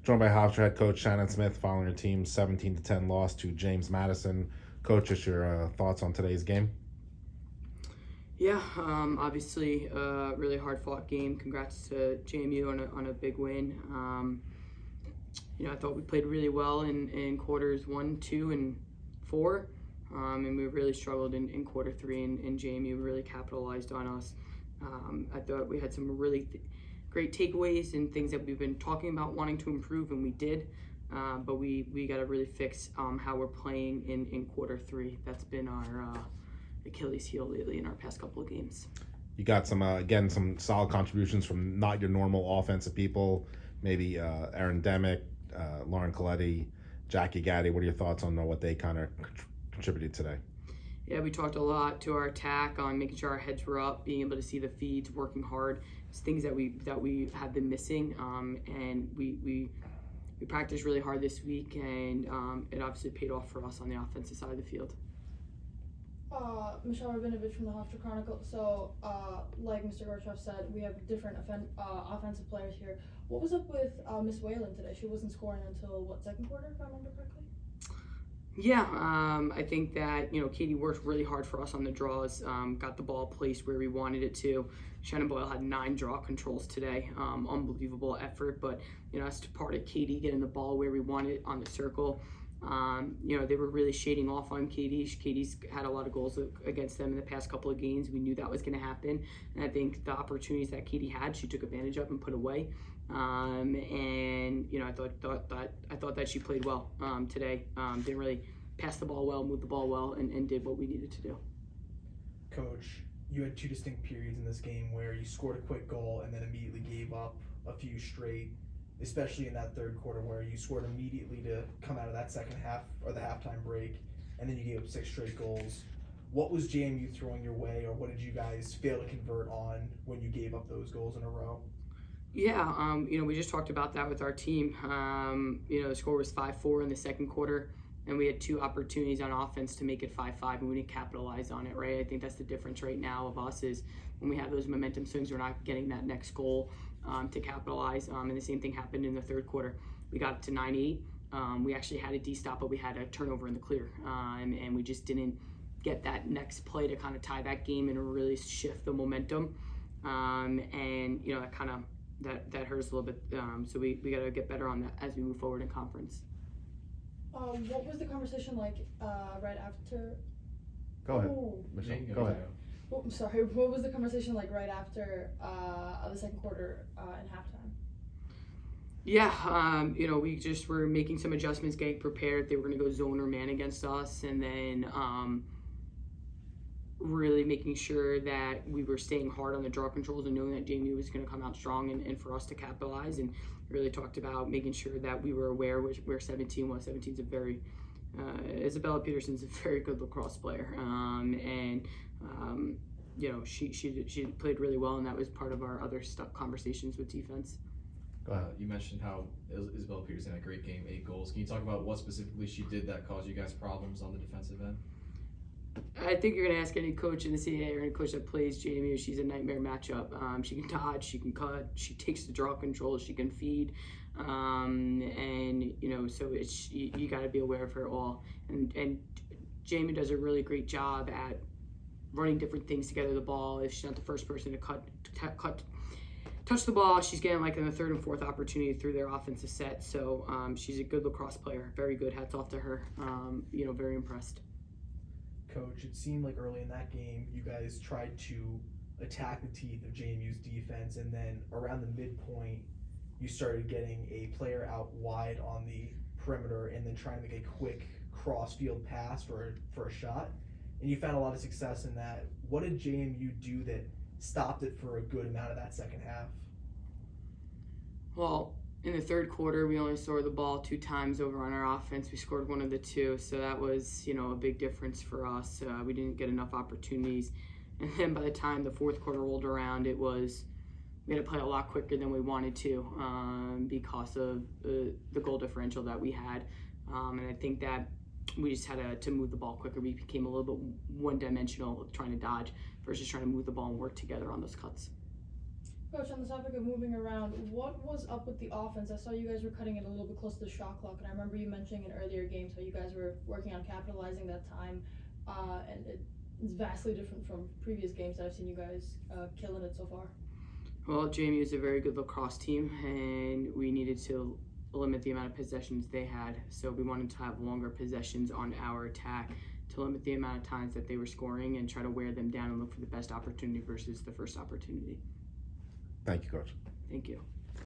Joined by Hofstra head coach Shannon following your team's 17-10 loss to James Madison. Coach, just your thoughts on today's game? Yeah, obviously a really hard-fought game. Congrats to JMU on a big win. I thought we played really well in quarters 1, 2, and 4, and we really struggled in quarter 3, and JMU really capitalized on us. I thought we had some really great takeaways and things that we've been talking about wanting to improve, and we did. But we got to really fix how we're playing in quarter 3. That's been our Achilles heel lately in our past couple of games. You got some solid contributions from not your normal offensive people, maybe Aaron Demick, Lauren Coletti, Jackie Gaddy. What are your thoughts on what they kind of contributed today? Yeah, we talked a lot to our attack on making sure our heads were up, being able to see the feeds, working hard. It's things that we have been missing, and we practiced really hard this week, and it obviously paid off for us on the offensive side of the field. Michelle Rabinovich from the Hofstra Chronicle. So, like Mr. Gorchov said, we have different offensive players here. What was up with Miss Whalen today? She wasn't scoring until, second quarter, if I remember correctly? Yeah, I think that, Katie worked really hard for us on the draws, got the ball placed where we wanted it to. Shannon Boyle had 9 draw controls today. Unbelievable effort, but, that's part of Katie getting the ball where we wanted it on the circle. They were really shading off on Katie. Katie's had a lot of goals against them in the past couple of games. We knew that was going to happen, and I think the opportunities that Katie had, she took advantage of and put away. I thought that she played well today. Didn't really pass the ball well, move the ball well, and did what we needed to do. Coach, you had 2 distinct periods in this game where you scored a quick goal and then immediately gave up a few straight, especially in that third quarter where you scored immediately to come out of that second half or the halftime break, and then you gave up 6 straight goals. What was JMU throwing your way, or what did you guys fail to convert on when you gave up those goals in a row? Yeah, we just talked about that with our team. The score was 5-4 in the second quarter, and we had 2 opportunities on offense to make it 5-5, and we didn't capitalize on it, right? I think that's the difference right now of us is when we have those momentum swings, we're not getting that next goal to capitalize. And the same thing happened in the third quarter. We got to 9-8. We actually had a D-stop, but we had a turnover in the clear, and we just didn't get that next play to kind of tie that game and really shift the momentum. That kind of that hurts a little bit. So we got to get better on that as we move forward in conference. What was the conversation like right after? Go ahead, Michelle. Go ahead. Oh, I'm sorry. What was the conversation like right after the second quarter and halftime? Yeah, we just were making some adjustments, getting prepared. They were going to go zone or man against us, and then really making sure that we were staying hard on the draw controls and knowing that JMU was going to come out strong and for us to capitalize. And really talked about making sure that we were aware where 17 was. 17's a very Isabella Peterson's a very good lacrosse player, she played really well, and that was part of our other conversations with defense. Go ahead. You mentioned how Isabella Peterson had a great game, 8 goals. Can you talk about what specifically she did that caused you guys problems on the defensive end? I think you're going to ask any coach in the CAA or any coach that plays JMU. She's a nightmare matchup. She can dodge, she can cut, she takes the draw control, she can feed, so you got to be aware of her all. And JMU does a really great job at running different things together. The ball, if she's not the first person to touch the ball, she's getting in the third and fourth opportunity through their offensive set. So she's a good lacrosse player, very good. Hats off to her. Very impressed. Coach, it seemed like early in that game you guys tried to attack the teeth of JMU's defense, and then around the midpoint you started getting a player out wide on the perimeter and then trying to make a quick cross-field pass for a shot, and you found a lot of success in that. What did JMU do that stopped it for a good amount of that second half? Well, in the third quarter, we only scored the ball 2 times over on our offense. We scored 1 of the 2, so that was, a big difference for us. We didn't get enough opportunities. And then by the time the fourth quarter rolled around, we had to play a lot quicker than we wanted to because of the goal differential that we had. And I think that we just had to move the ball quicker. We became a little bit one-dimensional trying to dodge versus trying to move the ball and work together on those cuts. Coach, on the topic of moving around, what was up with the offense? I saw you guys were cutting it a little bit close to the shot clock, and I remember you mentioning in earlier games how you guys were working on capitalizing that time, and it's vastly different from previous games that I've seen you guys killing it so far. Well, JMU is a very good lacrosse team, and we needed to limit the amount of possessions they had. So we wanted to have longer possessions on our attack to limit the amount of times that they were scoring and try to wear them down and look for the best opportunity versus the first opportunity. Thank you, Coach. Thank you.